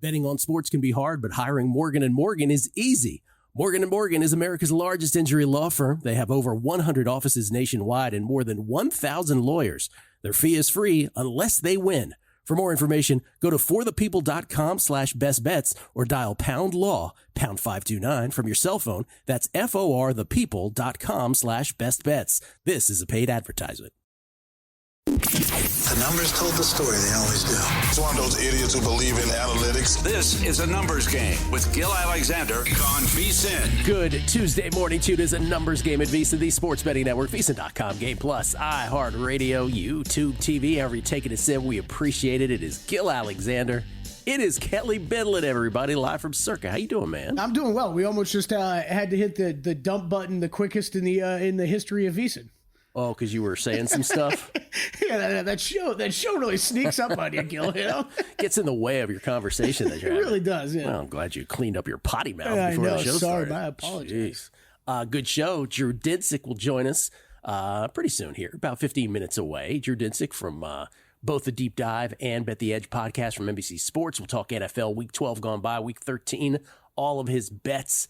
Betting on sports can be hard, but hiring Morgan & Morgan is easy. Morgan & Morgan is America's largest injury law firm. They have over 100 offices nationwide and more than 1,000 lawyers. Their fee is free unless they win. For more information, go to forthepeople.com/bestbets or dial #law, #529 from your cell phone. That's forthepeople.com/bestbets. This is a paid advertisement. The numbers told the story. They always do. It's one of those idiots who believe in analytics. This is a numbers game with Gil Alexander on VSiN. Good Tuesday morning. Tune is a numbers game at VSiN, the sports betting network, VSiN.com, Game Plus, iHeartRadio, YouTube TV. However you take it a sip, we appreciate it. It is Gil Alexander. It is Kelly Bidlin, everybody, live from Circa. How you doing, man? I'm doing well. We almost just had to hit the dump button the quickest in the history of VSiN. Oh, because you were saying some stuff? Yeah, that show really sneaks up on you, Gil, you know? Gets in the way of your conversation that you're having. It really does, yeah. Well, I'm glad you cleaned up your potty mouth Yeah, before I know. the show Sorry, started. I apologize. Good show. Drew Dinsick will join us pretty soon here, about 15 minutes away. Drew Dinsick from both the Deep Dive and Bet the Edge podcast from NBC Sports. We'll talk NFL, Week 12 gone by, Week 13, all of his bets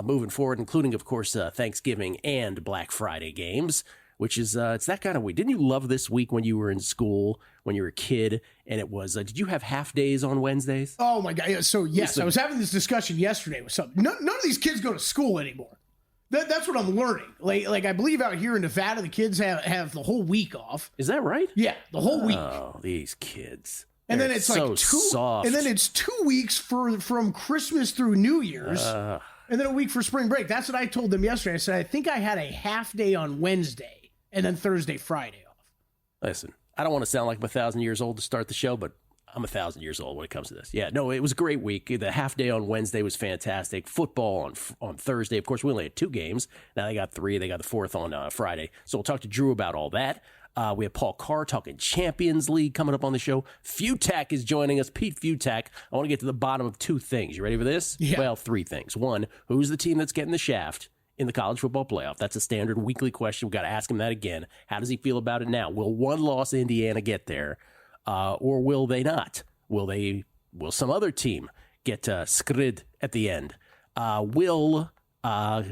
moving forward, including, of course, Thanksgiving and Black Friday games. Which is, it's that kind of week. Didn't you love this week when you were in school, when you were a kid, and it was, did you have half days on Wednesdays? Oh, my God. So, yes, I was having this discussion yesterday with something. None of these kids go to school anymore. That's what I'm learning. Like I believe out here in Nevada, the kids have the whole week off. Is that right? Yeah, the whole week. Oh, these kids. And They're then it's so like soft. And then it's 2 weeks from Christmas through New Year's. And then a week for spring break. That's what I told them yesterday. I said, I think I had a half day on Wednesday. And then Thursday, Friday off. Listen, I don't want to sound like I'm 1,000 years old to start the show, but I'm 1,000 years old when it comes to this. Yeah, no, it was a great week. The half day on Wednesday was fantastic. Football on Thursday. Of course, we only had 2 games. Now they got 3. They got the 4th on Friday. So we'll talk to Drew about all that. We have Paul Carr talking Champions League coming up on the show. Futak is joining us. Pete Futak. I want to get to the bottom of 2 things. You ready for this? Yeah. Well, 3 things. 1, who's the team that's getting the shaft in the college football playoff? That's a standard weekly question. We've got to ask him that again. How does he feel about it now? Will one loss Indiana get there, or will they not? Will some other team get skrid at the end? We got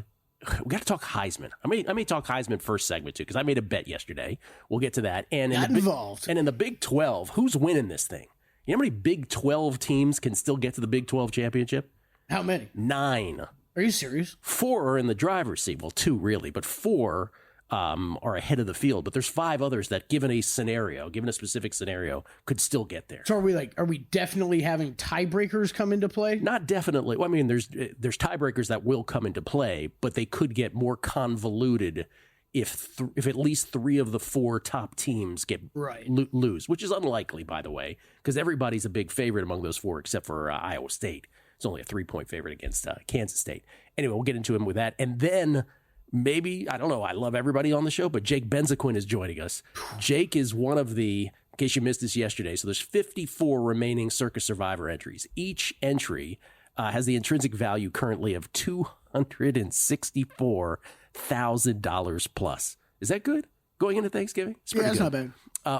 to talk Heisman. I may talk Heisman first segment too, because I made a bet yesterday. We'll get to that. And involved. And in the Big 12, who's winning this thing? You know how many Big 12 teams can still get to the Big 12 championship? How many? 9. Are you serious? 4 are in the driver's seat. Well, 2 really, but 4 are ahead of the field. But there's 5 others that, given a specific scenario, could still get there. So are we definitely having tiebreakers come into play? Not definitely. Well, I mean, there's tiebreakers that will come into play, but they could get more convoluted if at least 3 of the 4 top teams get lose, which is unlikely, by the way, because everybody's a big favorite among those 4 except for Iowa State. It's only a 3-point favorite against Kansas State. Anyway, we'll get into him with that. And then maybe, I don't know, I love everybody on the show, but Jake Benzaquin is joining us. Jake is one of the, in case you missed this yesterday, so there's 54 remaining Circa Survivor entries. Each entry has the intrinsic value currently of $264,000 plus. Is that good going into Thanksgiving? Yeah, that's not bad.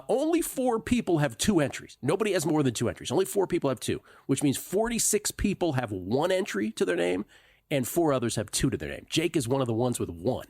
Only 4 people have 2 entries. Nobody has more than 2 entries. Only 4 people have 2, which means 46 people have 1 entry to their name and 4 others have 2 to their name. Jake is one of the ones with 1.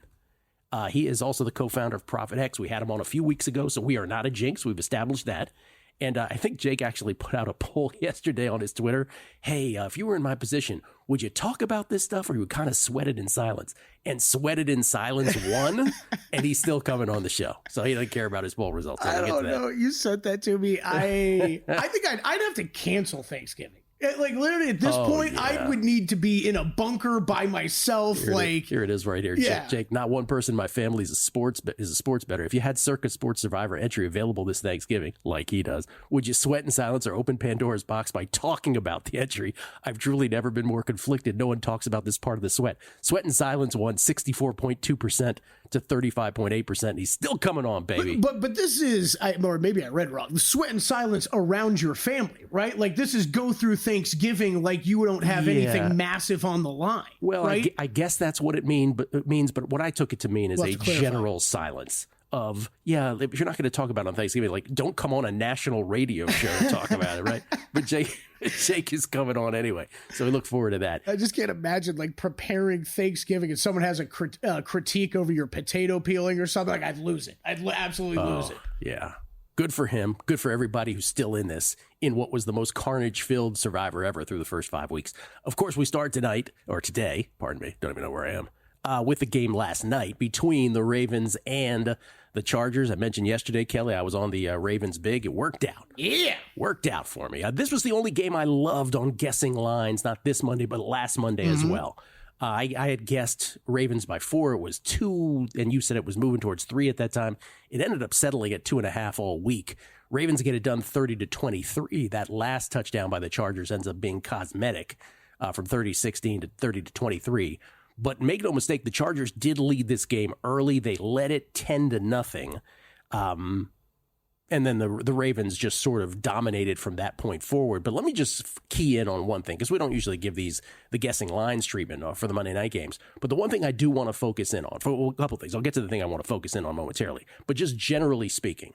He is also the co-founder of Profit X. We had him on a few weeks ago, so we are not a jinx. We've established that. And I think Jake actually put out a poll yesterday on his Twitter. Hey, if you were in my position, would you talk about this stuff or you would kind of sweat it in silence? And Sweated in Silence won, and he's still coming on the show. So he doesn't care about his poll results. I don't know. You sent that to me. I think I'd have to cancel Thanksgiving. Like literally at this point, I would need to be in a bunker by myself. Here it is right here. Yeah. Jake, not one person in my family is a sports bettor. If you had Circa Sports Survivor entry available this Thanksgiving, like he does, would you sweat in silence or open Pandora's box by talking about the entry? I've truly never been more conflicted. No one talks about this part of the sweat. Sweat in silence won 64.2% to 35.8%. He's still coming on, baby. But this is, or maybe I read wrong. Sweat in silence around your family, right? Like this is go through Thanksgiving like you don't have anything massive on the line. Well, right? I guess that's what it means, but what I took it to mean is a general silence of, if you're not going to talk about it on Thanksgiving, like, don't come on a national radio show and talk about it, right? But Jake is coming on anyway, so we look forward to that. I just can't imagine, like, preparing Thanksgiving and someone has a critique over your potato peeling or something. Like, I'd lose it. I'd absolutely lose it. Yeah. Good for him. Good for everybody who's still in this, in what was the most carnage-filled Survivor ever through the first 5 weeks. Of course, we start today, pardon me, don't even know where I am, with the game last night between the Ravens and the Chargers. I mentioned yesterday, Kelly, I was on the Ravens big. It worked out. Yeah. Worked out for me. This was the only game I loved on guessing lines, not this Monday, but last Monday as well. I had guessed Ravens by 4. It was 2, and you said it was moving towards 3 at that time. It ended up settling at 2.5 all week. Ravens get it done 30-23. That last touchdown by the Chargers ends up being cosmetic from 30-16 to 30-23. But make no mistake, the Chargers did lead this game early. They led it 10-0. And then the Ravens just sort of dominated from that point forward. But let me just key in on one thing, because we don't usually give the guessing lines treatment for the Monday night games. But the one thing I do want to focus in on, for a couple of things, I'll get to the thing I want to focus in on momentarily. But just generally speaking,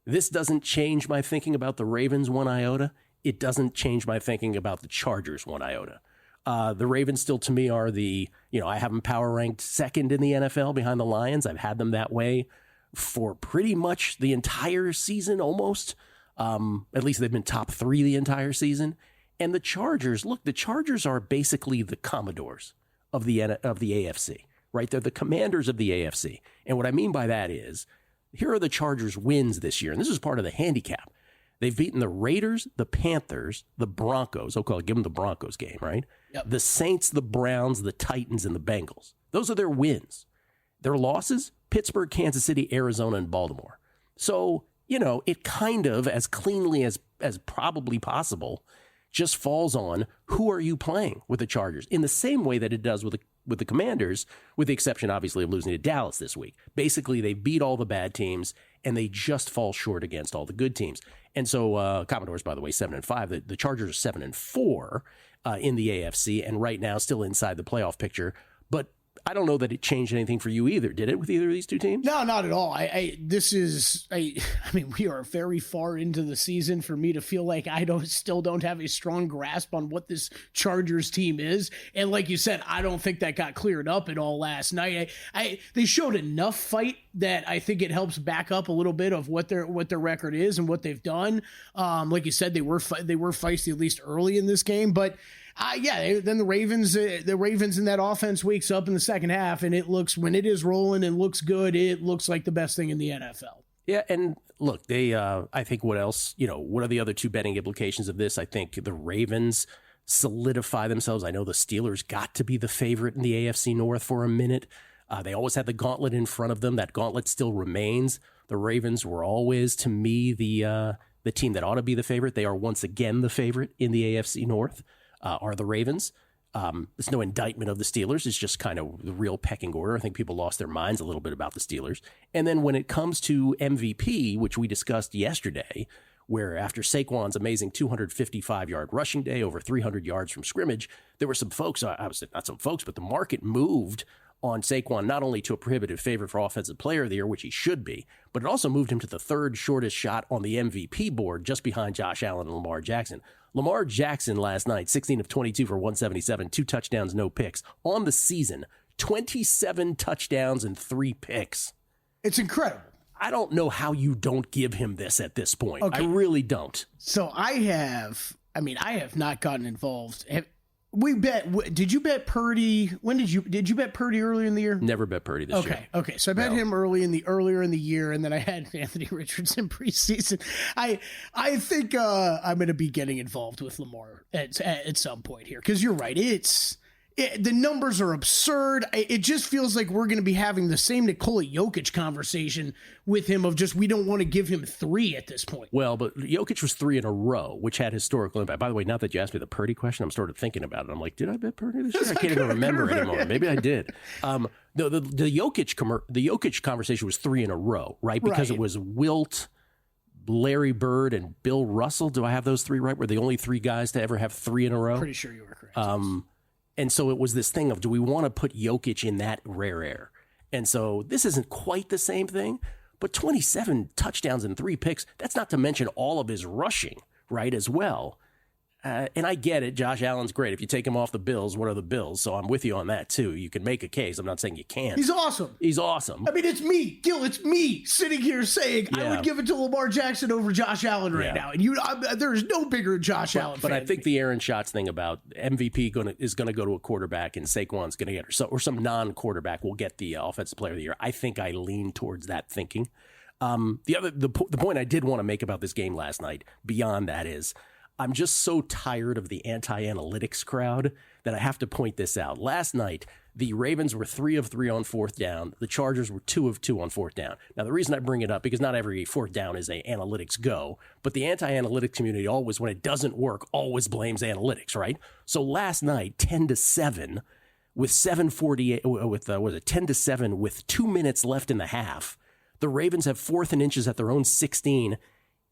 this doesn't change my thinking about the Ravens one iota. It doesn't change my thinking about the Chargers one iota. The Ravens still, to me, are I have them power ranked second in the NFL behind the Lions. I've had them that way for pretty much the entire season, almost. At least they've been top 3 the entire season. And the Chargers, the Chargers are basically the Commodores of the AFC, right? They're the Commanders of the AFC. And what I mean by that is, here are the Chargers' wins this year, and this is part of the handicap. They've beaten the Raiders, the Panthers, the Broncos. Okay, I'll give them the Broncos game, right? Yep. The Saints, the Browns, the Titans, and the Bengals. Those are their wins. Their losses, Pittsburgh, Kansas City, Arizona, and Baltimore. So, it kind of, as cleanly as probably possible, just falls on who are you playing with the Chargers, in the same way that it does with the Commanders, with the exception, obviously, of losing to Dallas this week. Basically, they beat all the bad teams, and they just fall short against all the good teams. And so Commodores, by the way, 7-5. The Chargers are 7-4 in the AFC, and right now still inside the playoff picture. But I don't know that it changed anything for you either. Did it with either of these two teams? No, not at all. I mean, we are very far into the season for me to feel like I still don't have a strong grasp on what this Chargers team is. And like you said, I don't think that got cleared up at all last night. They showed enough fight that I think it helps back up a little bit of what their record is and what they've done. Like you said, they were feisty at least early in this game, but then the Ravens in that offense wakes up in the second half, and when it is rolling and looks good, it looks like the best thing in the NFL. Yeah, and look, I think what else, what are the other two betting implications of this? I think the Ravens solidify themselves. I know the Steelers got to be the favorite in the AFC North for a minute. They always had the gauntlet in front of them. That gauntlet still remains. The Ravens were always, to me, the team that ought to be the favorite. They are once again the favorite in the AFC North. Are the Ravens. It's no indictment of the Steelers. It's just kind of the real pecking order. I think people lost their minds a little bit about the Steelers. And then when it comes to MVP, which we discussed yesterday, where after Saquon's amazing 255-yard rushing day, over 300 yards from scrimmage, there were some folks, not some folks, but the market moved on Saquon not only to a prohibitive favorite for Offensive Player of the Year, which he should be, but it also moved him to the third shortest shot on the MVP board, just behind Josh Allen and Lamar Jackson. Lamar Jackson last night, 16 of 22 for 177, 2 touchdowns, no picks. On the season, 27 touchdowns and 3 picks. It's incredible. I don't know how you don't give him this at this point. Okay. I really don't. So I have not gotten involved. Did you bet Purdy? When did you bet Purdy earlier in the year? Never bet Purdy this year. Okay. So I bet him earlier in the year, and then I had Anthony Richardson preseason. I think I'm going to be getting involved with Lamar at some point here, because you're right. The numbers are absurd. It just feels like we're going to be having the same Nikola Jokic conversation with him of just, we don't want to give him 3 at this point. Well, but Jokic was 3 in a row, which had historical impact. By the way, now that you asked me the Purdy question, I'm sort of thinking about it. I'm like, did I bet Purdy this year? I can't even remember anymore. Maybe I did. The Jokic conversation was 3 in a row, right? Because it was Wilt, Larry Bird, and Bill Russell. Do I have those 3 right? Were the only 3 guys to ever have 3 in a row? Pretty sure you were correct. And so it was this thing of, do we want to put Jokic in that rare air? And so this isn't quite the same thing, but 27 touchdowns and 3 picks, that's not to mention all of his rushing, right, as well. And I get it. Josh Allen's great. If you take him off the Bills, what are the Bills? So I'm with you on that, too. You can make a case. I'm not saying you can't. He's awesome. He's awesome. I mean, it's me, Gil. It's me sitting here saying I would give it to Lamar Jackson over Josh Allen right now. And there is no bigger Josh Allen fan. But I think the Aaron Schatz thing about MVP is going to go to a quarterback and Saquon's going to get or some non-quarterback will get the Offensive Player of the Year. I think I lean towards that thinking. The point I did want to make about this game last night, beyond that, is I'm just so tired of the anti-analytics crowd that I have to point this out. Last night, the Ravens were 3 of 3 on fourth down. The Chargers were 2 of 2 on fourth down. Now, the reason I bring it up, because not every fourth down is a analytics go, but the anti-analytics community always, when it doesn't work, always blames analytics, right? So last night, 10-7, with 7:48, was it 10-7 with 2 minutes left in the half, the Ravens have 4th and inches at their own 16,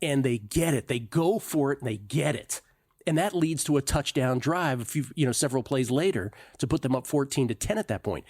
and they get it. They go for it, and they get it. And that leads to a touchdown drive several plays later to put them up 14-10 at that point.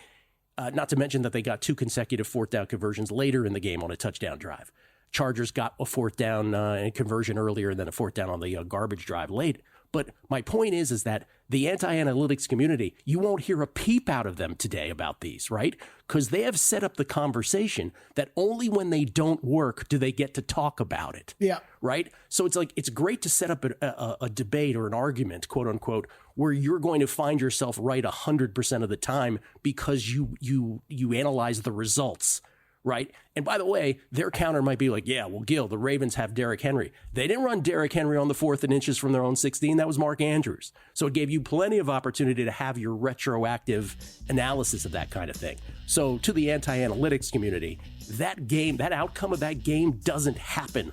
Not to mention that they got 2 consecutive fourth down conversions later in the game on a touchdown drive. Chargers got a fourth down conversion earlier and then a fourth down on the garbage drive late. But my point is that the anti-analytics community, you won't hear a peep out of them today about these, right? Because they have set up the conversation that only when they don't work do they get to talk about it. Yeah. Right? So it's great to set up a debate or an argument, quote unquote, where you're going to find yourself right 100% of the time because you analyze the results. Right. And by the way, their counter might be like, yeah, well, Gil, the Ravens have Derrick Henry. They didn't run Derrick Henry on the 4th and inches from their own 16. That was Mark Andrews. So it gave you plenty of opportunity to have your retroactive analysis of that kind of thing. So to the anti-analytics community, that outcome of that game doesn't happen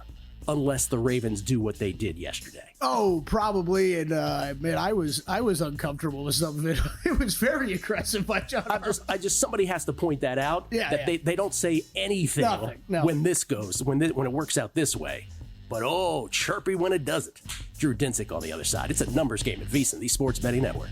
unless the Ravens do what they did yesterday. Oh, probably. And man, I was uncomfortable with some of it. It was very aggressive by John. Somebody has to point that out. Yeah, they don't say anything when this goes, when it works out this way. But chirpy when it doesn't. Drew Dinsick on the other side. It's a numbers game at VSiN, the Sports Betting Network.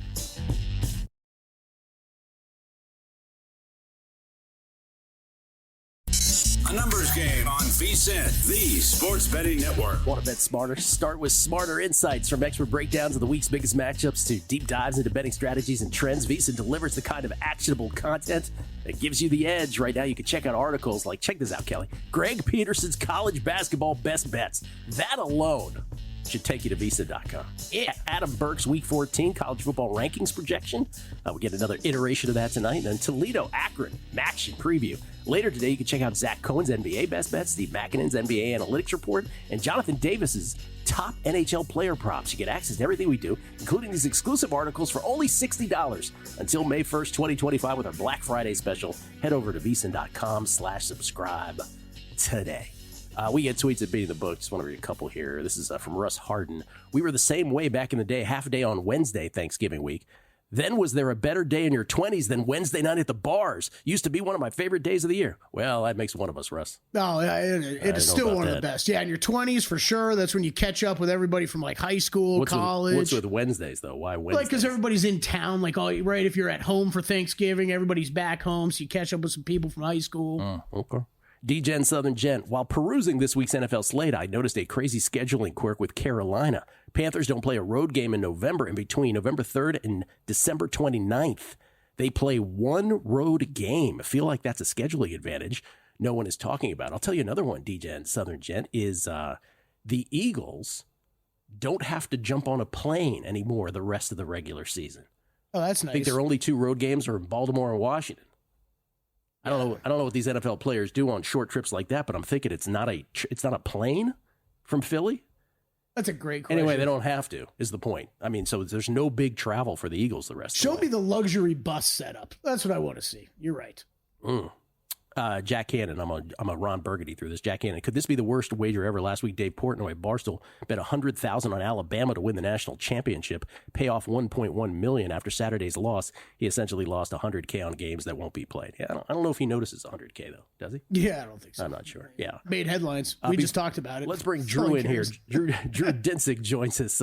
A numbers game on VSiN, the Sports Betting Network. Want to bet smarter? Start with smarter insights. From expert breakdowns of the week's biggest matchups to deep dives into betting strategies and trends, VSiN delivers the kind of actionable content that gives you the edge. Right now, you can check out articles like, check this out, Kelly, Greg Peterson's college basketball best bets. That alone should take you to VSiN.com. Adam Burke's Week 14 college football rankings projection. We'll get another iteration of that tonight. And then Toledo, Akron, match and preview. Later today, you can check out Zach Cohen's NBA best bets, Steve Makinen's NBA analytics report, and Jonathan Davis's top NHL player props. You get access to everything we do, including these exclusive articles for only $60 until May 1st, 2025 with our Black Friday special. Head over to VSiN.com/subscribe today. We get tweets at Beating the Book. Just want to read a couple here. This is from Russ Harden. We were the same way back in the day, half a day on Wednesday, Thanksgiving week. Then was there a better day in your 20s than Wednesday night at the bars? Used to be one of my favorite days of the year. Well, that makes one of us, Russ. No, it is still one of the best. Yeah, in your 20s for sure. That's when you catch up with everybody from like high school, college. What's with Wednesdays, though? Why Wednesdays? Like, because everybody's in town. Like, right, if you're at home for Thanksgiving, everybody's back home, so you catch up with some people from high school. Okay. D-Gen Southern Gent. While perusing this week's NFL slate, I noticed a crazy scheduling quirk with Carolina. Panthers don't play a road game in November. In between November 3rd and December 29th, they play one road game. I feel like that's a scheduling advantage no one is talking about. I'll tell you another one, D-Gen Southern Gent, is the Eagles don't have to jump on a plane anymore the rest of the regular season. Oh, that's nice. I think their only 2 road games are in Baltimore and Washington. I don't know what these NFL players do on short trips like that, but I'm thinking it's not a plane from Philly. That's a great question. Anyway, they don't have to, is the point. I mean, so there's no big travel for the Eagles the rest of the way. Show me the luxury bus setup. That's what I want to see. You're right. Jack Hannon, I'm a Ron Burgundy through this. Jack Hannon, could this be the worst wager ever? Last week, Dave Portnoy at Barstool bet $100,000 on Alabama to win the national championship, pay off $1.1 million after Saturday's loss. He essentially lost $100K on games that won't be played. Yeah, I don't know if he notices $100K though. Does he? Yeah, I don't think so. I'm not sure. Yeah, made headlines. We just talked about it. Let's bring Drew in here. Drew Dinsick joins us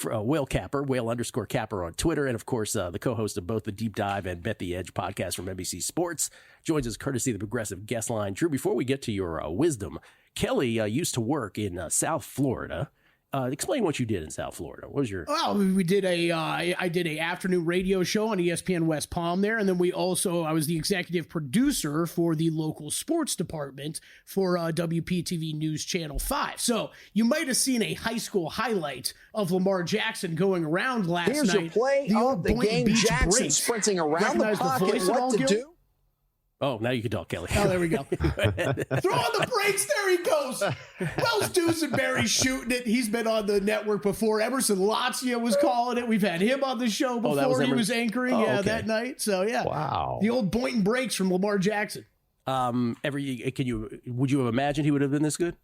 Whale Capper, Whale_Capper on Twitter, and of course the co-host of both the Deep Dive and Bet the Edge podcast from NBC Sports, joins us courtesy of the Progressive Guest Line. Drew, before we get to your wisdom, Kelly used to work in South Florida. Explain what you did in South Florida. What was your? Well, we did I did a afternoon radio show on ESPN West Palm there, and then I was the executive producer for the local sports department for WPTV News Channel 5. So you might have seen a high school highlight of Lamar Jackson going around last night. Here's your play of the game. Jackson sprinting around the pocket. What to do? Oh, now you can talk, Kelly. Oh, there we go. Throw on the brakes. There he goes. Wells Dusenberry shooting it. He's been on the network before. Emerson Lazia was calling it. We've had him on the show before. He was anchoring that night. So, yeah. Wow. The old Boynton breaks from Lamar Jackson. Would you have imagined he would have been this good?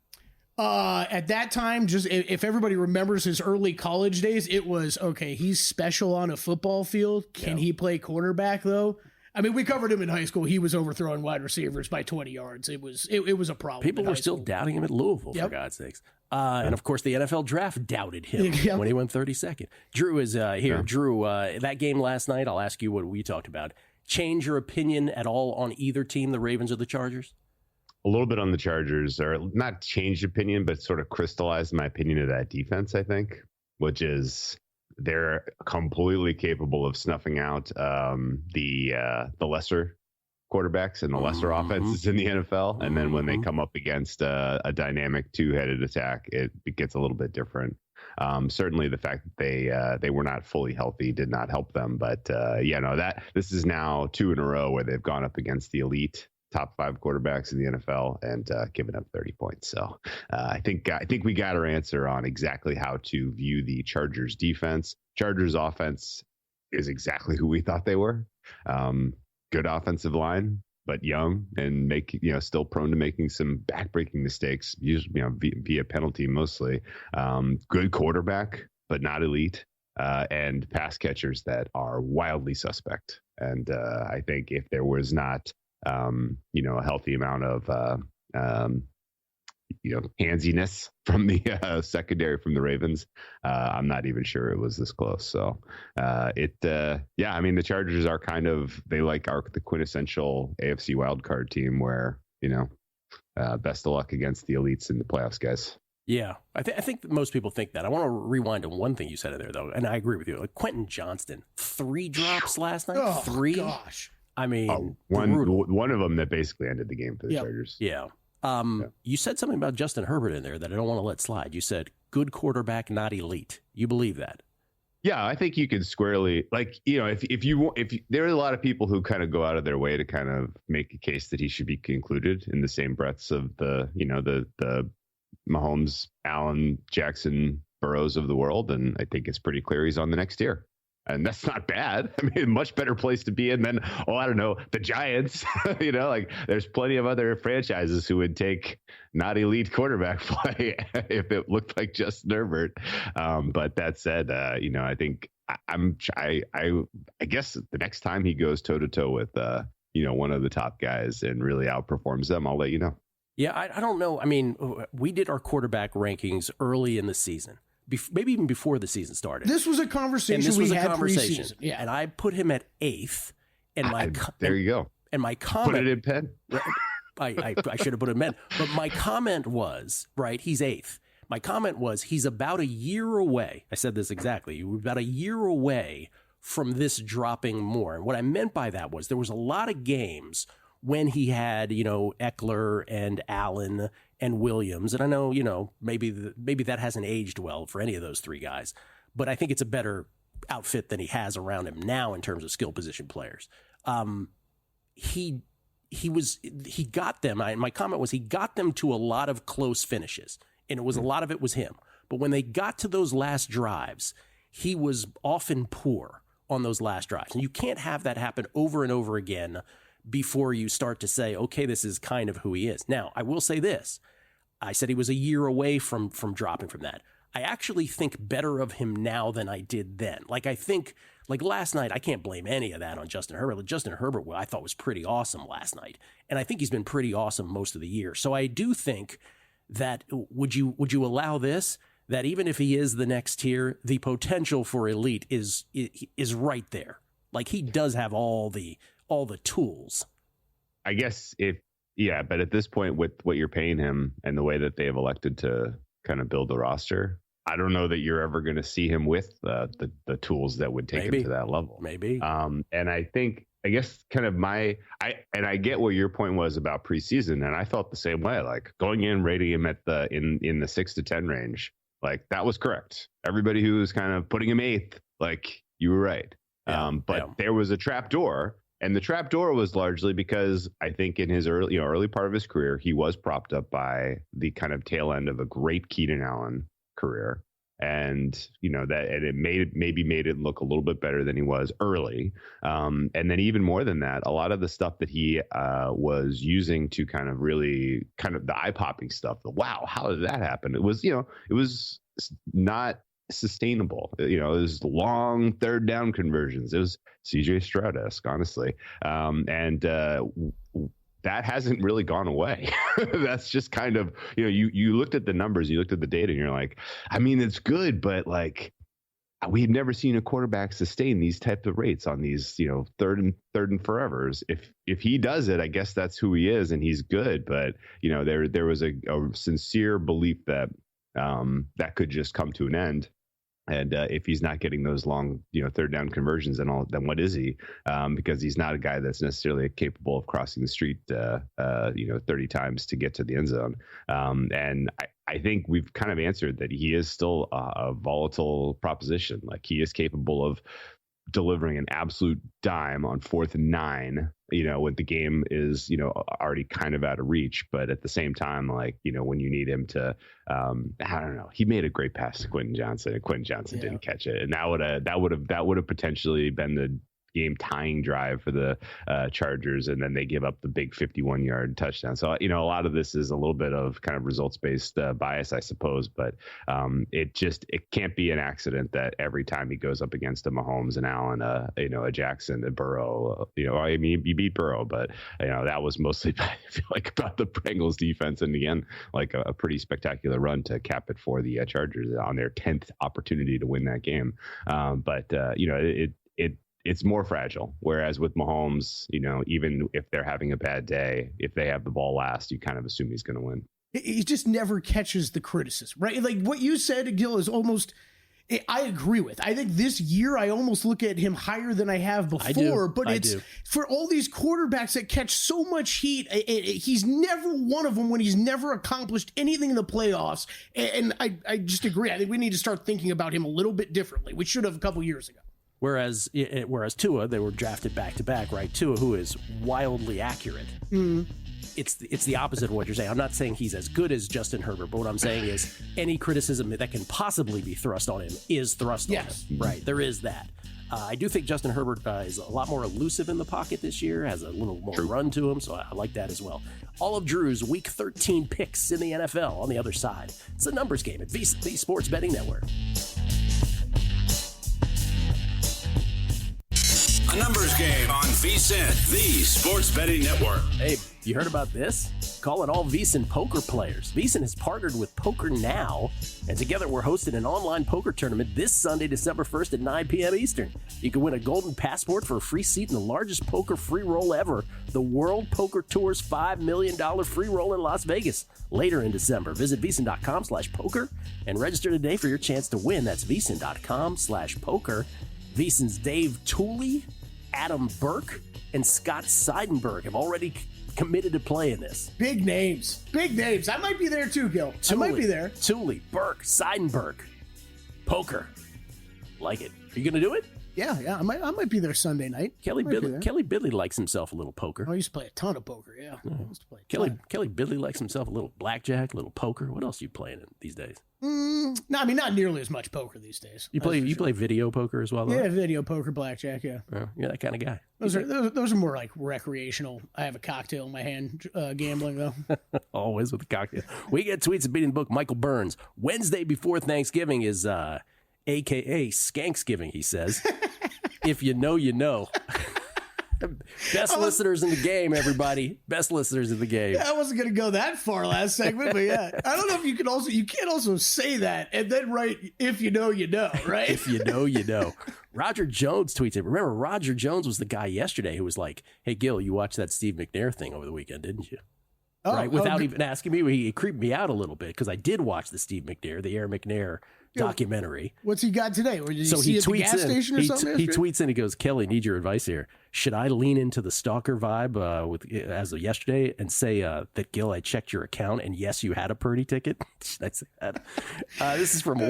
At that time, just if everybody remembers his early college days, it was, okay, he's special on a football field. Can he play quarterback, though? I mean, we covered him in high school. He was overthrowing wide receivers by 20 yards. It was a problem. People were still doubting him at Louisville, for God's sakes. And, of course, the NFL draft doubted him when he went 32nd. Drew is here. Yeah. Drew, that game last night, I'll ask you what we talked about. Change your opinion at all on either team, the Ravens or the Chargers? A little bit on the Chargers, or not changed opinion, but sort of crystallized my opinion of that defense, I think, which is they're completely capable of snuffing out the lesser quarterbacks and the lesser offenses in the NFL. And then when they come up against a dynamic two-headed attack, it gets a little bit different. Certainly the fact that they were not fully healthy did not help them. But this is now 2 in a row where they've gone up against the elite top 5 quarterbacks in the NFL and given up 30 points. So I think we got our answer on exactly how to view the Chargers defense. Chargers offense is exactly who we thought they were. Good offensive line, but young and still prone to making some backbreaking mistakes, usually via penalty mostly. Good quarterback, but not elite. And pass catchers that are wildly suspect. And I think if there was not a healthy amount of handsiness from the secondary from the Ravens, I'm not even sure it was this close. So the Chargers are the quintessential AFC wildcard team where best of luck against the elites in the playoffs, guys. Yeah, I think most people think that. I want to rewind to one thing you said in there, though, and I agree with you. Like Quentin Johnston, 3 drops last night. Oh, 3. Gosh. I mean, one of them that basically ended the game for the Chargers. Yeah. You said something about Justin Herbert in there that I don't want to let slide. You said good quarterback, not elite. You believe that? Yeah, I think you can squarely, if there are a lot of people who kind of go out of their way to kind of make a case that he should be included in the same breaths of the Mahomes, Allen, Jackson, Burrows of the world, and I think it's pretty clear he's on the next tier. And that's not bad. I mean, much better place to be in than, the Giants. There's plenty of other franchises who would take not elite quarterback play if it looked like Justin Herbert. But that said, I think I guess the next time he goes toe to toe with, one of the top guys and really outperforms them, I'll let you know. Yeah, I don't know. I mean, we did our quarterback rankings early in the season. Maybe even before the season started. This was a conversation we had preseason. Yeah. And I put him at 8th. And there you go. And my comment. Put it in pen. I should have put it in pen. But my comment was, right, he's 8th. My comment was he's about a year away. I said this exactly. We're about a year away from this dropping more. And what I meant by that was there was a lot of games when he had, Eckler and Allen and Williams. And I know, maybe that hasn't aged well for any of those 3 guys, but I think it's a better outfit than he has around him now in terms of skill position players. He got them. My comment was he got them to a lot of close finishes, and it was a lot of it was him. But when they got to those last drives, he was often poor on those last drives. And you can't have that happen over and over again before you start to say, okay, this is kind of who he is. Now, I will say this. I said he was a year away from dropping from that. I actually think better of him now than I did then. I think last night, I can't blame any of that on Justin Herbert. Justin Herbert, I thought was pretty awesome last night. And I think he's been pretty awesome most of the year. So I do think that would you allow this? that even if he is the next tier, the potential for elite is right there. Like, he does have all the tools. I guess but at this point, with what you're paying him and the way that they have elected to kind of build the roster, I don't know that you're ever going to see him with the tools that would take him to that level. Maybe. And I guess kind of I get what your point was about preseason, and I felt the same way. Like, going in, rating him at in the 6 to 10 range, like, that was correct. Everybody who was kind of putting him 8th, like, you were right. But there was a trap door. And the trap door was largely because I think in his early part of his career, he was propped up by the kind of tail end of a great Keenan Allen career. And, it made it look a little bit better than he was early. And then even more than that, a lot of the stuff that he was using to kind of really kind of the eye-popping stuff, wow, how did that happen? It was not sustainable. It was long third down conversions. It was CJ Stroud-esque, honestly. And that hasn't really gone away. That's just kind of, you looked at the numbers, you looked at the data, and you're like, I mean, it's good, but like, we've never seen a quarterback sustain these types of rates on these, third and forevers. If he does it, I guess that's who he is, and he's good. But there was a sincere belief that that could just come to an end. And if he's not getting those long, third down conversions, then what is he? Because he's not a guy that's necessarily capable of crossing the street, 30 times to get to the end zone. And I think we've kind of answered that he is still a volatile proposition. Like, he is capable of delivering an absolute dime on 4th and 9, when the game is, already kind of out of reach. But at the same time, like, when you need him to, I don't know, he made a great pass to Quentin Johnson, and Quentin Johnson didn't catch it. And that would have potentially been the game tying drive for the Chargers, and then they give up the big 51-yard touchdown. So a lot of this is a little bit of kind of results based bias, I suppose, but it can't be an accident that every time he goes up against a Mahomes and Allen, a Jackson, a Burrow, I mean, you beat Burrow, but that was mostly, I feel like, about the Bengals defense, and again, like a pretty spectacular run to cap it for the Chargers on their 10th opportunity to win that game. It's more fragile. Whereas with Mahomes, even if they're having a bad day, if they have the ball last, you kind of assume he's going to win. He just never catches the criticism, right? Like, what you said, Gil, is almost, I agree with. I think this year I almost look at him higher than I have before, but it's for all these quarterbacks that catch so much heat. He's never one of them when he's never accomplished anything in the playoffs. And I just agree. I think we need to start thinking about him a little bit differently. We should have a couple years ago. Whereas Tua, they were drafted back to back, right? Tua, who is wildly accurate. Mm. It's the opposite of what you're saying. I'm not saying he's as good as Justin Herbert, but what I'm saying is any criticism that can possibly be thrust on him is thrust on him. Right, there is that. I do think Justin Herbert is a lot more elusive in the pocket this year, has a little more run to him, so I like that as well. All of Drew's Week 13 picks in the NFL on the other side. It's a numbers game at VSiN, the Sports Betting Network. A numbers game on VSiN, the Sports Betting Network. Hey, you heard about this? Calling all VSiN poker players. VSiN has partnered with Poker Now, and together we're hosting an online poker tournament this Sunday, December 1st at 9 p.m. Eastern. You can win a golden passport for a free seat in the largest poker free roll ever, the World Poker Tour's $5 million free roll in Las Vegas, later in December. Visit VSiN.com/poker and register today for your chance to win. That's VSiN.com/poker. VSiN's Dave Tooley, Adam Burke, and Scott Seidenberg have already committed to play in this. Big names. I might be there too, Gil. I might be there. Tooley, Burke, Seidenberg. Poker. Like it. Are you going to do it? Yeah. I might be there Sunday night. Kelly Bidley likes himself a little poker. I used to play a ton of poker, yeah. Kelly Bidley likes himself a little blackjack, a little poker. What else are you playing these days? No, I mean, not nearly as much poker these days. You play video poker as well, though? Yeah, video poker, blackjack, yeah. You're that kind of guy. Those are more like recreational. I have a cocktail in my hand gambling, though. Always with a cocktail. We get tweets of beating the book. Michael Burns. Wednesday before Thanksgiving is a.k.a. Skanksgiving, he says. If you know, you know. Best listeners in the game, everybody. Best listeners in the game. Yeah, I wasn't going to go that far last segment, but yeah. I don't know if you can't also say that and then write, if you know, you know, right? If you know, you know. Roger Jones tweets it. Remember, Roger Jones was the guy yesterday who was like, hey, Gil, you watched that Steve McNair thing over the weekend, didn't you? Right? Without even asking me, he creeped me out a little bit because I did watch the Steve McNair, the Air McNair documentary. What's he got today? Or did you so see he at the tweets gas station or something? He tweets in, he goes, Kelly, need your advice here. Should I lean into the stalker vibe as of yesterday and say that, Gil, I checked your account and yes, you had a Purdy ticket? Should I say that? This is from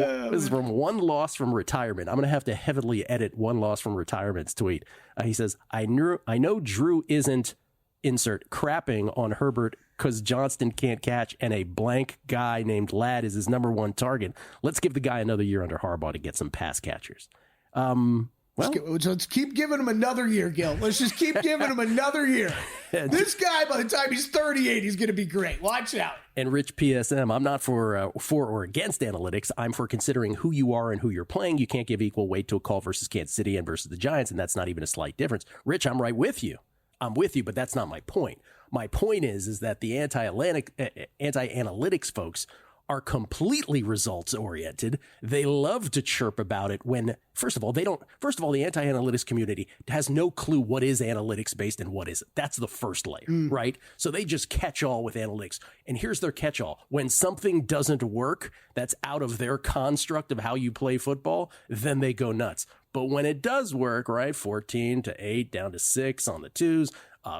One Loss from Retirement. I'm going to have to heavily edit One Loss from Retirement's tweet. He says, I know Drew isn't insert crapping on Herbert because Johnston can't catch and a blank guy named Ladd is his number one target. Let's give the guy another year under Harbaugh to get some pass catchers. Let's keep giving him another year, Gil. Let's just keep giving him another year. This guy, by the time he's 38, he's going to be great. Watch out. And Rich PSM, I'm not for or against analytics. I'm for considering who you are and who you're playing. You can't give equal weight to a call versus Kansas City and versus the Giants, and that's not even a slight difference. Rich, I'm right with you. I'm with you, but that's not my point. My point is that the anti-analytics folks are completely results oriented. They love to chirp about it when, first of all, the anti-analytics community has no clue what is analytics based and what isn't. That's the first layer, right? So they just catch all with analytics. And here's their catch all. When something doesn't work, that's out of their construct of how you play football, then they go nuts. But when it does work, right, 14-8 down to 6 on the twos,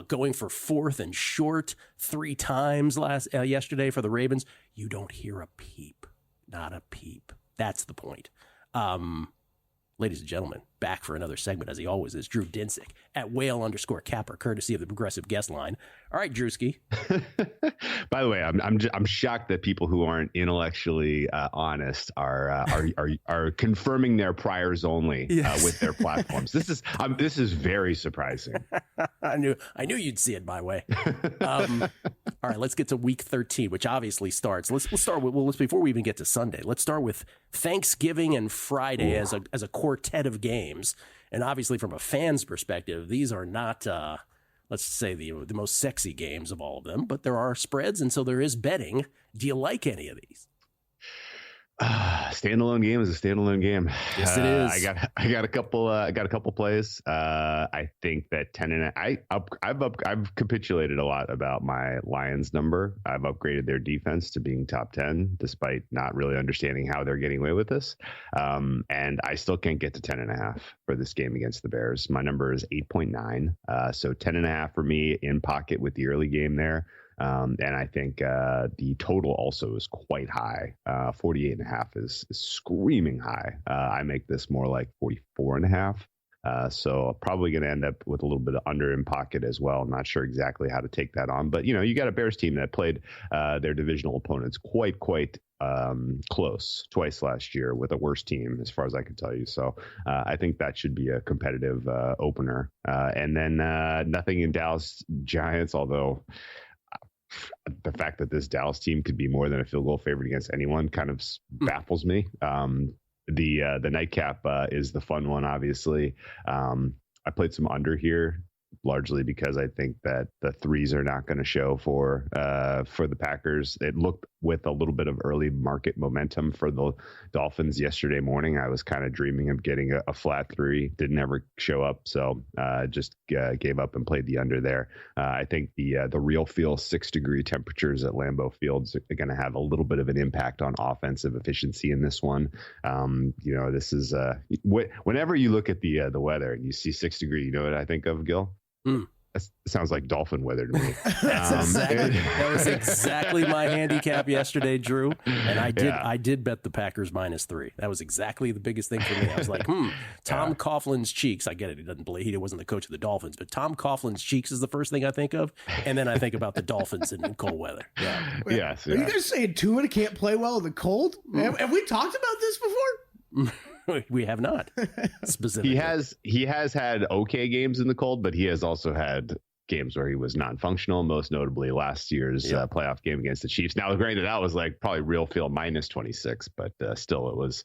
going for 4th and short 3 times yesterday for the Ravens, you don't hear a peep. Not a peep. That's the point. Ladies and gentlemen, back for another segment, as he always is, Drew Dinsick at whale_capper, courtesy of the Progressive Guest Line. All right, Drewski. By the way, I'm shocked that people who aren't intellectually honest are confirming their priors only with their platforms. This is very surprising. I knew you'd see it my way. All right, let's get to Week 13, which obviously starts. Let's start with before we even get to Sunday. Let's start with Thanksgiving and Friday as a quartet of games, and obviously from a fan's perspective, these are not. Let's say the most sexy games of all of them, but there are spreads, and so there is betting. Do you like any of these? Standalone game is a standalone game. Yes, it is. I got a couple plays. I think that 10.5. I've capitulated a lot about my Lions number. I've upgraded their defense to being top 10, despite not really understanding how they're getting away with this. And I still can't get to 10.5 for this game against the Bears. My number is 8.9. So 10.5 for me in pocket with the early game there. And I think the total also is quite high. 48.5 is screaming high. I make this more like 44.5. So probably going to end up with a little bit of under in pocket as well. I'm not sure exactly how to take that on, but you got a Bears team that played their divisional opponents quite close twice last year with a worse team, as far as I can tell you. So I think that should be a competitive opener. And then nothing in Dallas Giants, although the fact that this Dallas team could be more than a field goal favorite against anyone kind of baffles me. The nightcap is the fun one, obviously. I played some under here, largely because I think that the threes are not going to show for the Packers. It looked with a little bit of early market momentum for the Dolphins yesterday morning. I was kind of dreaming of getting a flat 3, didn't ever show up. So just gave up and played the under there. I think the real feel 6-degree temperatures at Lambeau Fields are going to have a little bit of an impact on offensive efficiency in this one. This is whenever you look at the weather and you see 6 degree, you know what I think of, Gil? That sounds like dolphin weather to me. That was exactly my handicap yesterday, Drew. And I did bet the Packers -3. That was exactly the biggest thing for me. I was like, Tom Coughlin's cheeks. I get it. He wasn't the coach of the Dolphins, but Tom Coughlin's cheeks is the first thing I think of. And then I think about the Dolphins in cold weather. Yeah. Yes. Are you guys saying Tua can't play well in the cold? Have we talked about this before? We have not specifically. He has had okay games in the cold, but he has also had games where he was non-functional, most notably last year's playoff game against the Chiefs. Now, granted, that was like probably real feel -26, but still, it was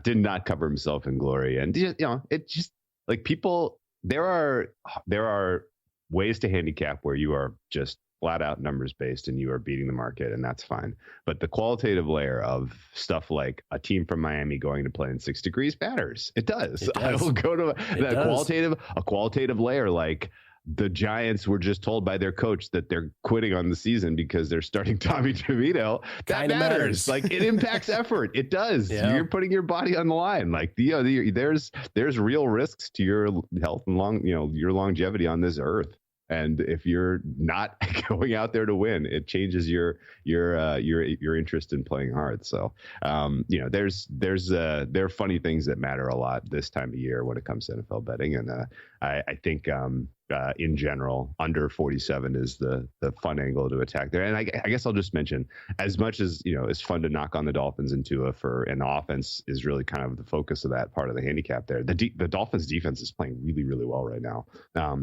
did not cover himself in glory. And it just like people there are ways to handicap where you are just flat out numbers based and you are beating the market, and that's fine. But the qualitative layer of stuff like a team from Miami going to play in 6 degrees matters. It does. I will go to a qualitative layer like the Giants were just told by their coach that they're quitting on the season because they're starting Tommy DeVito. That matters. Like, it impacts effort. It does. Yeah. You're putting your body on the line. Like, there's real risks to your health and your longevity on this earth. And if you're not going out there to win, it changes your interest in playing hard. So, there are funny things that matter a lot this time of year when it comes to NFL betting. And I think in general, under 47 is the fun angle to attack there. And I guess I'll just mention, as much as it's fun to knock on the Dolphins and Tua and the offense is really kind of the focus of that part of the handicap there. The Dolphins defense is playing really, really well right now.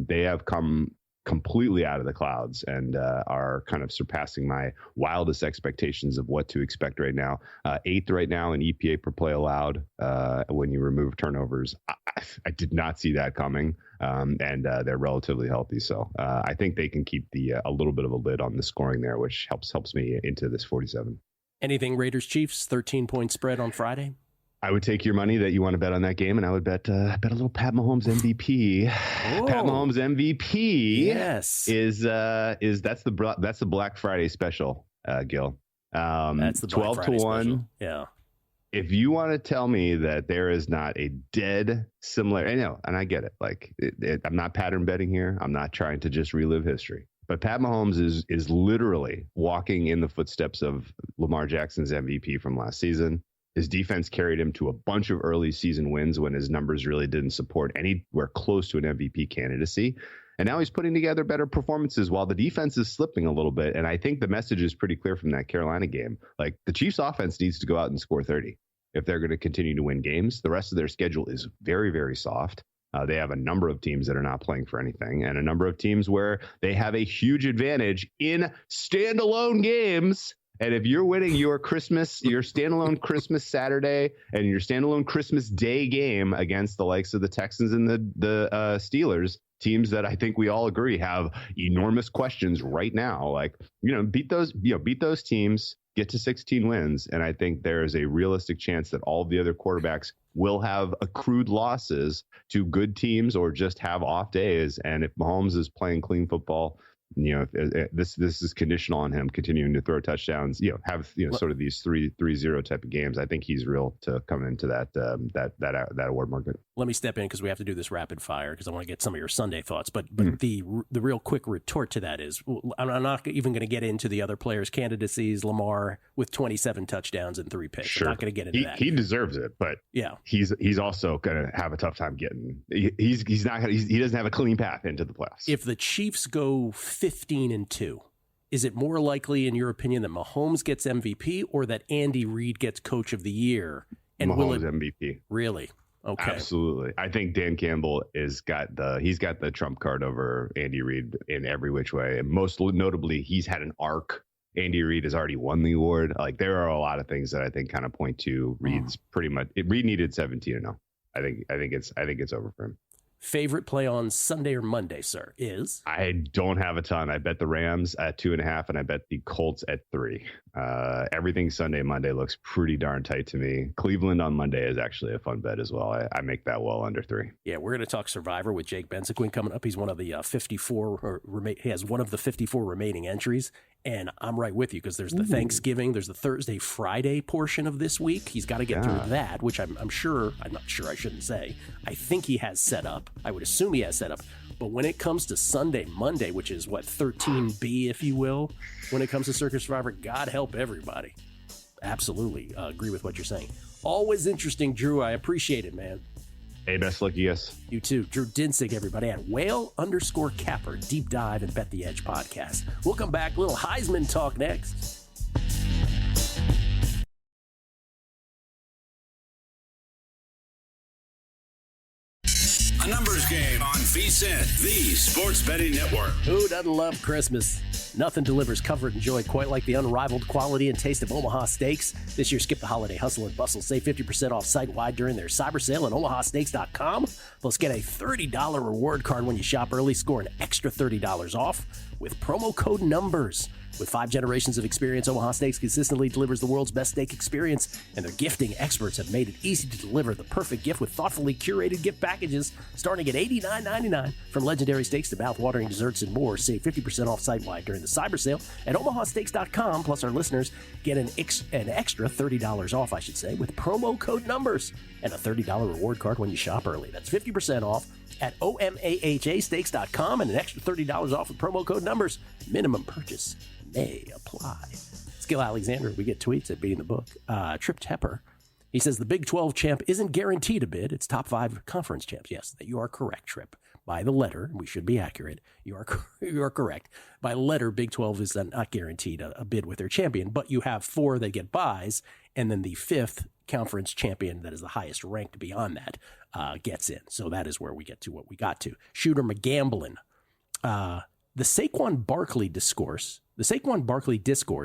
They have come completely out of the clouds and are kind of surpassing my wildest expectations of what to expect right now. 8th right now in EPA per play allowed when you remove turnovers. I did not see that coming, and they're relatively healthy. So I think they can keep a little bit of a lid on the scoring there, which helps me into this 47. Anything Raiders Chiefs 13-point spread on Friday? I would take your money that you want to bet on that game, and I would bet a little Pat Mahomes MVP. Whoa. Pat Mahomes MVP, yes, is that's the Black Friday special, Gil. That's the 12 to 1. Special. Yeah. If you want to tell me that there is not a dead similar, and I get it. Like I'm not pattern betting here. I'm not trying to just relive history. But Pat Mahomes is literally walking in the footsteps of Lamar Jackson's MVP from last season. His defense carried him to a bunch of early season wins when his numbers really didn't support anywhere close to an MVP candidacy. And now he's putting together better performances while the defense is slipping a little bit. And I think the message is pretty clear from that Carolina game. Like, the Chiefs offense needs to go out and score 30 if they're going to continue to win games. The rest of their schedule is very, very soft. They have a number of teams that are not playing for anything and a number of teams where they have a huge advantage in standalone games. And if you're winning your standalone Christmas Saturday and your standalone Christmas Day game against the likes of the Texans and the Steelers, teams that I think we all agree have enormous questions right now, like, beat those teams, get to 16 wins. And I think there is a realistic chance that all of the other quarterbacks will have accrued losses to good teams or just have off days. And if Mahomes is playing clean football, this is conditional on him continuing to throw touchdowns, have sort of these 3-0 type of games. I think he's real to come into that award market. Let me step in because we have to do this rapid fire because I want to get some of your Sunday thoughts. But the real quick retort to that is, I'm not even going to get into the other players' candidacies. Lamar with 27 touchdowns and 3 picks. Sure. I'm not going to get into that. He deserves it, but yeah, he's also going to have a tough time getting. He doesn't have a clean path into the playoffs. If the Chiefs go 15-2, is it more likely, in your opinion, that Mahomes gets MVP or that Andy Reid gets Coach of the Year? And Mahomes MVP. Really? Okay. Absolutely. I think Dan Campbell he's got the trump card over Andy Reid in every which way. And most notably, he's had an arc. Andy Reid has already won the award. Like, there are a lot of things that I think kind of point to Reid's pretty much. Reid needed 17-0. I think it's over for him. Favorite play on Sunday or Monday, sir, is? I don't have a ton. I bet the Rams at 2.5, and I bet the Colts at 3. Everything Sunday, Monday looks pretty darn tight to me. Cleveland on Monday is actually a fun bet as well. I make that well under 3. Yeah, we're going to talk Survivor with Jake Bensequin coming up. He's one of the 54, he has one of the 54 remaining entries. And I'm right with you because there's the Thanksgiving, there's the Thursday, Friday portion of this week. He's got to get through that, which I'm not sure, I shouldn't say. I think he has set up. I would assume he has set up. But when it comes to Sunday, Monday, which is 13B, if you will, when it comes to Circus Survivor, God help everybody. Absolutely agree with what you're saying. Always interesting, Drew. I appreciate it, man. Hey, best luck, yes. You too. Drew Dinsick, everybody, at whale_capper, Deep Dive and Bet the Edge podcast. We'll come back. Little Heisman talk next. A numbers game on VSiN, the Sports Betting Network. Who doesn't love Christmas? Nothing delivers comfort and joy quite like the unrivaled quality and taste of Omaha Steaks. This year, skip the holiday hustle and bustle. Save 50% off site-wide during their cyber sale at omahasteaks.com. Plus, get a $30 reward card when you shop early. Score an extra $30 off with promo code NUMBERS. With 5 generations of experience, Omaha Steaks consistently delivers the world's best steak experience, and their gifting experts have made it easy to deliver the perfect gift with thoughtfully curated gift packages starting at $89.99. From legendary steaks to mouth-watering desserts and more, save 50% off site-wide during the cyber sale at omahasteaks.com. Plus, our listeners get an extra $30 off, with promo code NUMBERS and a $30 reward card when you shop early. That's 50% off at omahasteaks.com and an extra $30 off with promo code NUMBERS. Minimum purchase may apply. Skill Alexander, we get tweets at Beating the Book. Trip Tepper, he says the Big 12 champ isn't guaranteed a bid. It's top 5 conference champs. Yes, you are correct, Trip. By the letter, we should be accurate. You are correct. By letter, Big 12 is not guaranteed a bid with their champion, but you have 4 that get buys, and then the 5th conference champion that is the highest ranked beyond that gets in. So that is where we get to what we got to. Shooter McGamblin. The Saquon Barkley discourse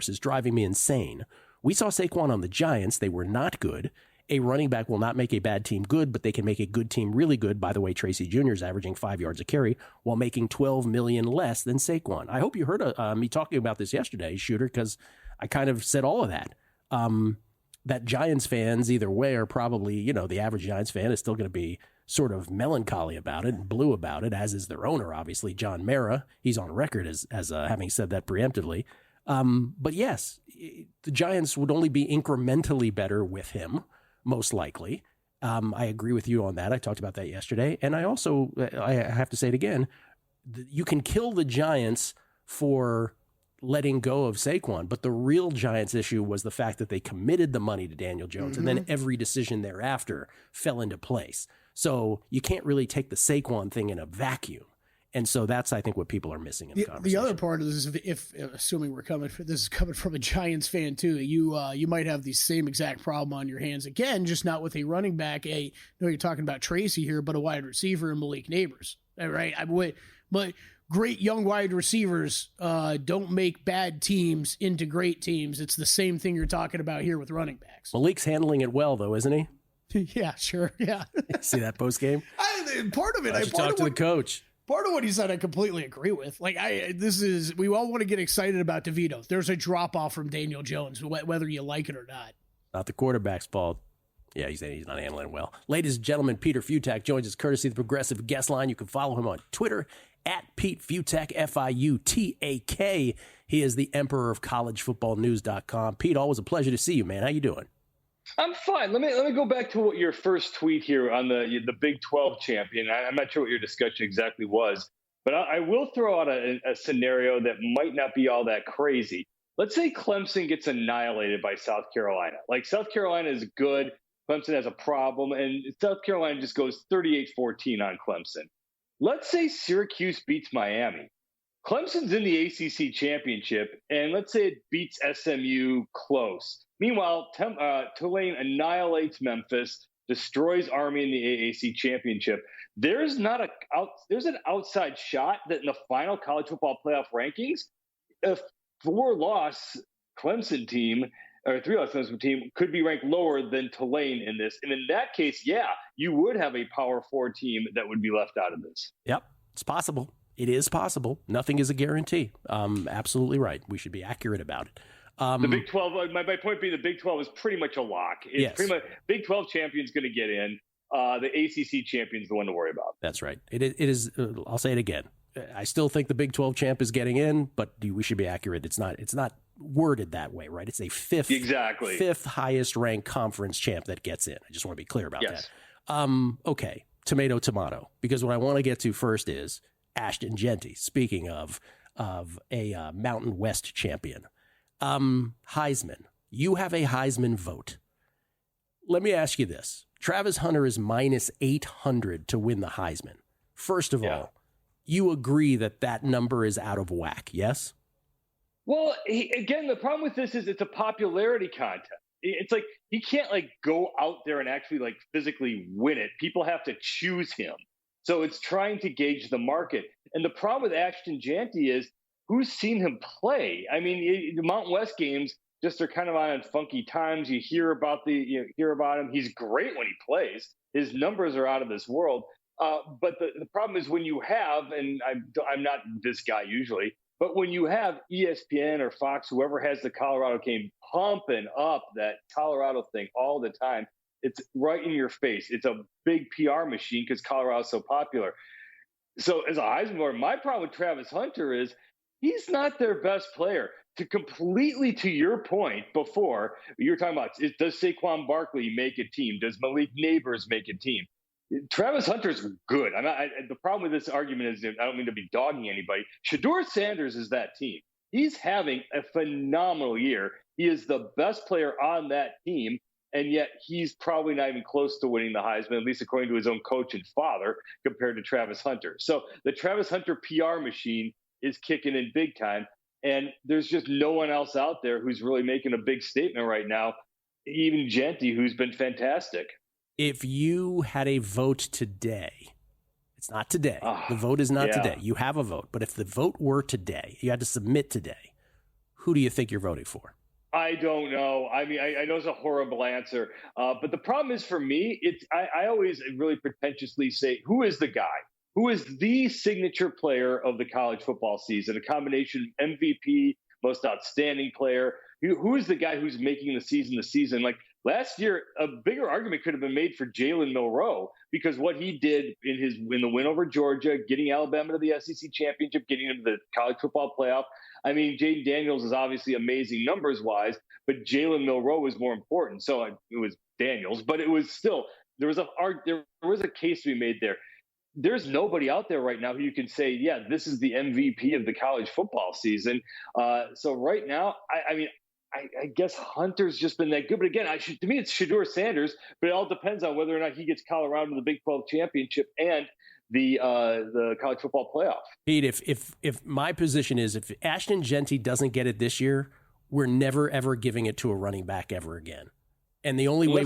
is driving me insane. We saw Saquon on the Giants. They were not good. A running back will not make a bad team good, but they can make a good team really good. By the way, Tracy Jr. is averaging 5 yards a carry while making $12 million less than Saquon. I hope you heard me talking about this yesterday, Shooter, because I kind of said all of that. That Giants fans either way are probably, the average Giants fan is still going to be sort of melancholy about it and blue about it, as is their owner, obviously, John Mara. He's on record as having said that preemptively. But yes, the Giants would only be incrementally better with him, most likely. I agree with you on that. I talked about that yesterday. And I have to say it again, you can kill the Giants for letting go of Saquon, but the real Giants issue was the fact that they committed the money to Daniel Jones, and then every decision thereafter fell into place. So you can't really take the Saquon thing in a vacuum. And so that's, I think, what people are missing in the conversation. The other part of this is if assuming this is coming from a Giants fan too, you might have the same exact problem on your hands again, just not with a running back. You're talking about Tracy here, but a wide receiver and Malik Neighbors, right? But great young wide receivers don't make bad teams into great teams. It's the same thing you're talking about here with running backs. Malik's handling it well, though, isn't he? Yeah, sure. Yeah. See that post game? Part of it. I should talk to the coach. Part of what he said, I completely agree with. We all want to get excited about DeVito. There's a drop off from Daniel Jones, whether you like it or not. Not the quarterback's fault. Yeah, he's not handling it well. Ladies and gentlemen, Peter Futak joins us courtesy of the Progressive Guest Line. You can follow him on Twitter at Pete Futak, Fiutak. He is the emperor of collegefootballnews.com. Pete, always a pleasure to see you, man. How you doing? I'm fine. Let me go back to what your first tweet here on the Big 12 champion. I'm not sure what your discussion exactly was, but I will throw out a scenario that might not be all that crazy. Let's say Clemson gets annihilated by South Carolina. Like, South Carolina is good, Clemson has a problem, and South Carolina just goes 38-14 on Clemson. Let's say Syracuse beats Miami. Clemson's in the ACC championship, and let's say it beats SMU close. Meanwhile, Tulane annihilates Memphis, destroys Army in the AAC championship. There's an outside shot that in the final college football playoff rankings, a 4-loss Clemson team or 3-loss Clemson team could be ranked lower than Tulane in this. And in that case, yeah, you would have a Power 4 team that would be left out of this. Yep, it's possible. It is possible. Nothing is a guarantee. Absolutely right. We should be accurate about it. The Big 12, my point being the Big 12 is pretty much a lock. It's pretty much Big 12 champion's going to get in. The ACC champion's the one to worry about. That's right. It is. I'll say it again. I still think the Big 12 champ is getting in, but we should be accurate. It's not worded that way, right? It's a fifth highest ranked conference champ that gets in. I just want to be clear about that. Okay. Tomato. Because what I want to get to first is Ashton Jeanty. Speaking of a Mountain West champion. Heisman. You have a Heisman vote. Let me ask you this. Travis Hunter is minus 800 to win the Heisman. First of all, you agree that number is out of whack, yes? Well, again, the problem with this is it's a popularity contest. It's like he can't go out there and actually physically win it. People have to choose him. So it's trying to gauge the market. And the problem with Ashton Jeanty is who's seen him play? I mean, the Mountain West games just are kind of on funky times. You hear about him. He's great when he plays. His numbers are out of this world. But the problem is when you have, and I'm not this guy usually, but when you have ESPN or Fox, whoever has the Colorado game pumping up that Colorado thing all the time, it's right in your face. It's a big PR machine because Colorado's so popular. So as a Heisman voter, my problem with Travis Hunter is he's not their best player. To your point before, you were talking about, does Saquon Barkley make a team? Does Malik Neighbors make a team? Travis Hunter's good. The problem with this argument is, I don't mean to be dogging anybody. Shedeur Sanders is that team. He's having a phenomenal year. He is the best player on that team, and yet he's probably not even close to winning the Heisman, at least according to his own coach and father, compared to Travis Hunter. So the Travis Hunter PR machine is kicking in big time, and there's just no one else out there who's really making a big statement right now, even Jeanty, who's been fantastic. If you had a vote today, it's not today. The vote is not today. You have a vote. But if the vote were today, you had to submit today, who do you think you're voting for? I don't know. I mean, I know it's a horrible answer. But the problem is for me, I always really pretentiously say, who is the guy? Who is the signature player of the college football season? A combination MVP, most outstanding player. Who is the guy who's making the season? Like last year, a bigger argument could have been made for Jalen Milroe because what he did in the win over Georgia, getting Alabama to the SEC championship, getting into the college football playoff. I mean, Jaden Daniels is obviously amazing numbers-wise, but Jalen Milroe was more important. So it was Daniels, but it was still there was a case to be made there. There's nobody out there right now who you can say, yeah, this is the MVP of the college football season. So right now, I guess Hunter's just been that good. But again, to me, it's Shedeur Sanders, but it all depends on whether or not he gets Colorado to the Big 12 championship and the college football playoff. Pete, if my position is if Ashton Jeanty doesn't get it this year, we're never, ever giving it to a running back ever again. And the only way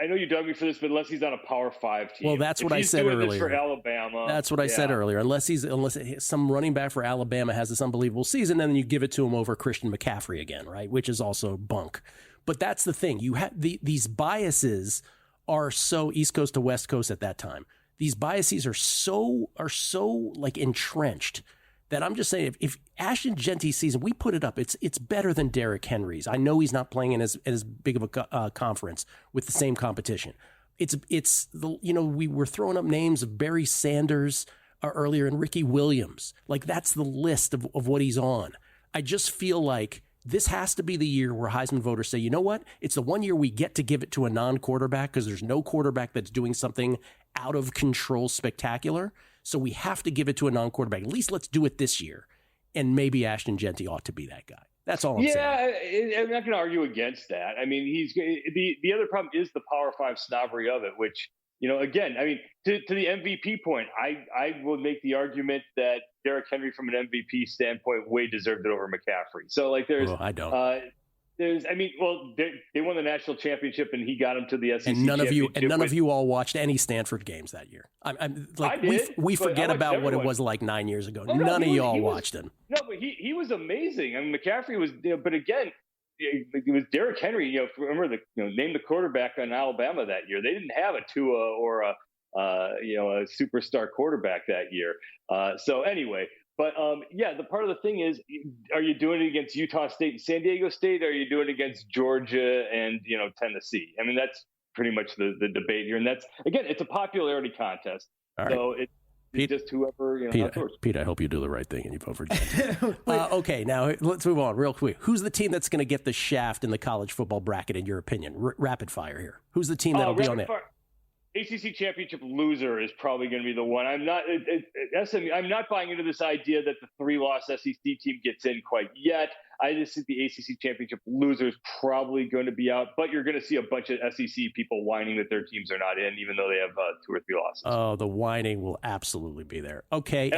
I know you dug me for this, but unless he's on a Power 5 team. Well, that's what I said earlier. This for Alabama. That's what I said earlier. Unless some running back for Alabama has this unbelievable season, then you give it to him over Christian McCaffrey again, right? Which is also bunk. But that's the thing. You have these biases are so East Coast to West Coast at that time. These biases are so like entrenched that I'm just saying if Ashton Jeanty's season, we put it up, it's better than Derrick Henry's. I know he's not playing in as big of a conference with the same competition. We were throwing up names of Barry Sanders earlier and Ricky Williams. Like that's the list of what he's on. I just feel like this has to be the year where Heisman voters say, you know what? It's the one year we get to give it to a non-quarterback because there's no quarterback that's doing something out of control spectacular. So we have to give it to a non-quarterback. At least let's do it this year. And maybe Ashton Jeanty ought to be that guy. That's all I'm saying. Yeah, I'm not going to argue against that. I mean, the other problem is the Power 5 snobbery of it, which, again, I mean, to the MVP point, I will make the argument that Derrick Henry from an MVP standpoint way deserved it over McCaffrey. So like I don't. They won the national championship and he got them to the SEC and none of you all watched any Stanford games that year. We forget about what it was like 9 years ago. None of y'all watched him. No, but he was amazing. I mean, McCaffrey was, but again, it was Derrick Henry. Remember name the quarterback on Alabama that year. They didn't have a Tua or a superstar quarterback that year. So anyway. But, the part of the thing is, are you doing it against Utah State and San Diego State? Or are you doing it against Georgia and, Tennessee? I mean, that's pretty much the debate here. And that's, again, it's a popularity contest. All right. So it's just whoever, Pete, I hope you do the right thing and you vote for Jeanty. Okay, now let's move on real quick. Who's the team that's going to get the shaft in the college football bracket, in your opinion? Rapid fire here. Who's the team that'll be on there? ACC championship loser is probably going to be the one. I'm not buying into this idea that the 3-loss SEC team gets in quite yet. I just think the ACC championship loser is probably going to be out, but you're going to see a bunch of SEC people whining that their teams are not in, even though they have 2 or 3 losses. Oh, the whining will absolutely be there. Okay,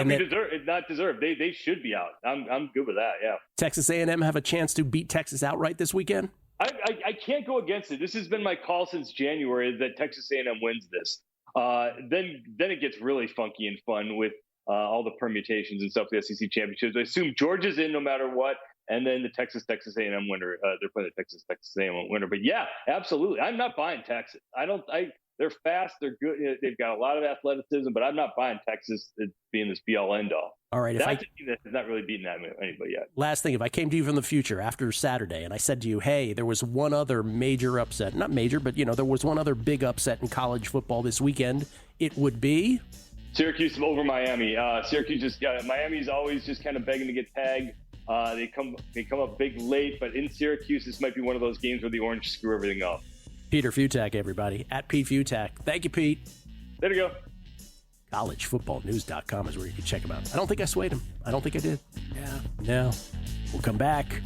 not deserved. They should be out. I'm good with that. Yeah. Texas A&M have a chance to beat Texas outright this weekend? I can't go against it. This has been my call since January that Texas A&M wins this. then it ggets really funky and fun with all the permutations and stuff for the SEC championships. I assume Georgia's in no matter what, and then the Texas A&M winner. They're playing the Texas A&M winner. But yeah, absolutely, I'm not buying Texas. They're fast, they're good, they've got a lot of athleticism, but I'm not buying Texas as being this be-all, end-all. All right, that's a team that's not really beating anybody yet. Last thing, if I came to you from the future after Saturday and I said to you, hey, there was one other major upset, not major, but there was one other big upset in college football this weekend, it would be Syracuse over Miami. Miami's always just kind of begging to get tagged. They come up big late, but in Syracuse, this might be one of those games where the Orange screw everything up. Peter Futak, everybody, at Pete Futak. Thank you, Pete. There you go. collegefootballnews.com is where you can check him out. I don't think I swayed him. I don't think I did. Yeah. No. We'll come back.